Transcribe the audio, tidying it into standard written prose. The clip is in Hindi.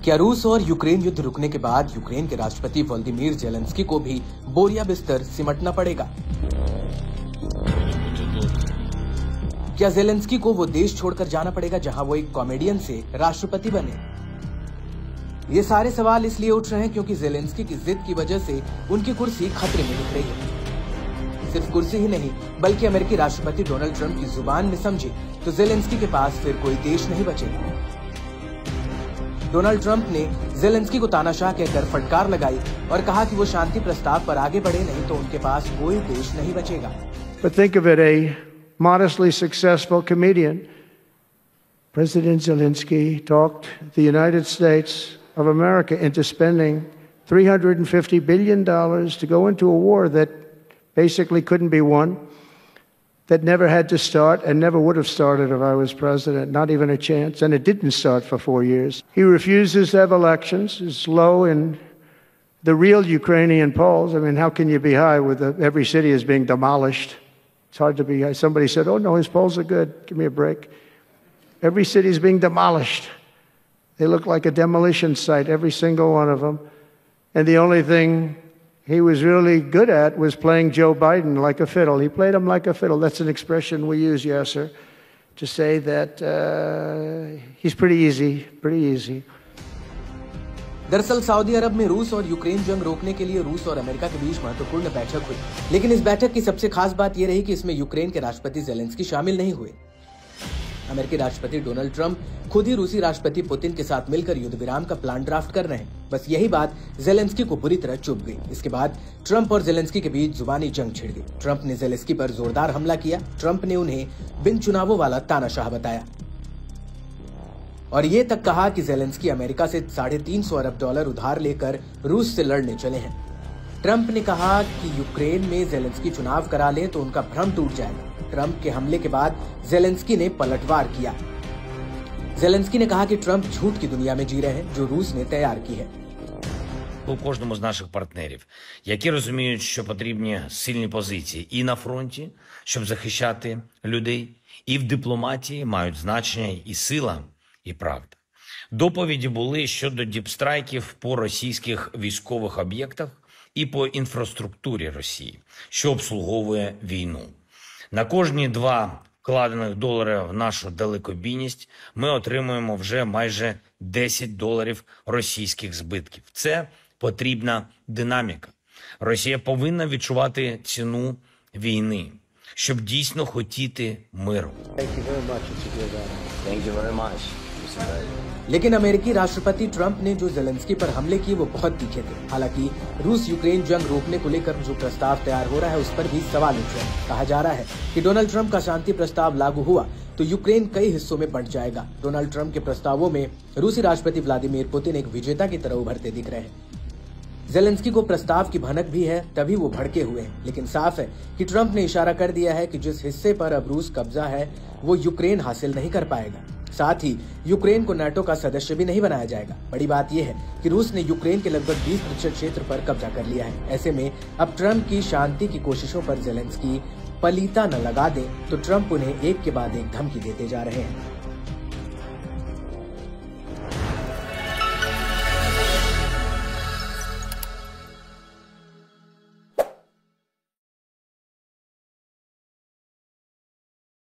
क्या रूस और यूक्रेन युद्ध रुकने के बाद यूक्रेन के राष्ट्रपति वोलोदिमीर ज़ेलेंस्की को भी बोरिया बिस्तर सिमटना पड़ेगा? क्या ज़ेलेंस्की को वो देश छोड़कर जाना पड़ेगा जहां वो एक कॉमेडियन से राष्ट्रपति बने? ये सारे सवाल इसलिए उठ रहे हैं क्योंकि ज़ेलेंस्की की जिद की वजह से उनकी कुर्सी खतरे में दिख रही है। सिर्फ कुर्सी ही नहीं बल्कि अमेरिकी राष्ट्रपति डोनाल्ड ट्रंप की जुबान में समझे तो ज़ेलेंस्की के पास फिर कोई देश नहीं बचेगा। डोनाल्ड ट्रंप ने ज़ेलेंस्की को तानाशाह कहकर फटकार लगाई और कहा कि वो शांति प्रस्ताव पर आगे बढ़े, नहीं तो उनके पास कोई देश नहीं बचेगा। But think of it, a modestly successful comedian, President Zelensky, talked the United States of America into spending $350 billion to go into a war that basically couldn't be won, that never had to start and never would have started if I was president, not even a chance, and it didn't start for 4 years. He refuses to have elections, is low in the real Ukrainian polls. I mean, how can you be high with every city is being demolished? It's hard to be high. Somebody said, oh no, his polls are good, give me a break. Every city is being demolished. They look like a demolition site, every single one of them. And the only thing he was really good at was playing Joe Biden like a fiddle. He played him like a fiddle. That's an expression we use, Yasser, to say that he's pretty easy. दरअसल सऊदी अरब में रूस और यूक्रेन जंग रोकने के लिए रूस और अमेरिका के बीच महत्वपूर्ण बैठक हुई, लेकिन इस बैठक की सबसे खास बात यह रही कि इसमें यूक्रेन के राष्ट्रपति ज़ेलेंस्की शामिल नहीं हुए। अमेरिकी राष्ट्रपति डोनाल्ड ट्रंप खुद ही रूसी राष्ट्रपति पुतिन के साथ मिलकर युद्ध विराम का प्लान ड्राफ्ट कर रहे हैं। बस यही बात ज़ेलेंस्की को बुरी तरह चुभ गई। इसके बाद ट्रंप और ज़ेलेंस्की के बीच जुबानी जंग छिड़ गई। ट्रंप ने ज़ेलेंस्की पर जोरदार हमला किया। ट्रंप ने उन्हें बिन चुनावों वाला तानाशाह बताया और ये तक कहा कि ज़ेलेंस्की अमेरिका से $350 अरब उधार लेकर रूस से लड़ने चले हैं। ट्रंप ने कहा कि यूक्रेन में ज़ेलेंस्की चुनाव करा ले तो उनका भ्रम टूट जाएगा। ट्रंप के हमले के बाद ज़ेलेंस्की ने पलटवार किया। ज़ेलेंस्की ने कहा कि ट्रंप झूठ की दुनिया में जी रहे हैं जो रूस ने तैयार की है। У кожному з наших партнерів, які розуміють, що потрібні сильні позиції і на фронті, щоб захищати людей, і в дипломатії мають значення і сила, і правда. Доповіді були щодо діпстрайків по російських військових об'єктах і по інфраструктурі Росії, що обслуговує війну. На кожні 2 вкладених долари в нашу далекобійність ми отримуємо вже майже $10 російських збитків. Це потрібна динаміка. Росія повинна відчувати ціну війни, щоб дійсно хотіти миру. लेकिन अमेरिकी राष्ट्रपति ट्रंप ने जो ज़ेलेंस्की पर हमले किए वो बहुत तीखे थे। हालांकि रूस यूक्रेन जंग रोकने को लेकर जो प्रस्ताव तैयार हो रहा है उस पर भी सवाल उठ रहे हैं। कहा जा रहा है कि डोनाल्ड ट्रंप का शांति प्रस्ताव लागू हुआ तो यूक्रेन कई हिस्सों में बंट जाएगा। डोनाल्ड ट्रंप के प्रस्तावों में रूसी राष्ट्रपति व्लादिमीर पुतिन एक विजेता की तरह उभरते दिख रहे हैं। ज़ेलेंस्की को प्रस्ताव की भनक भी है, तभी वो भड़के हुए हैं। लेकिन साफ है कि ट्रंप ने इशारा कर दिया है कि जिस हिस्से पर अब रूस कब्जा है वो यूक्रेन हासिल नहीं कर पाएगा। साथ ही यूक्रेन को नाटो का सदस्य भी नहीं बनाया जाएगा। बड़ी बात यह है कि रूस ने यूक्रेन के लगभग 20% क्षेत्र पर कब्जा कर लिया है। ऐसे में अब ट्रंप की शांति की कोशिशों पर ज़ेलेंस्की पलीता न लगा दें तो ट्रंप उन्हें एक के बाद एक धमकी देते जा रहे हैं।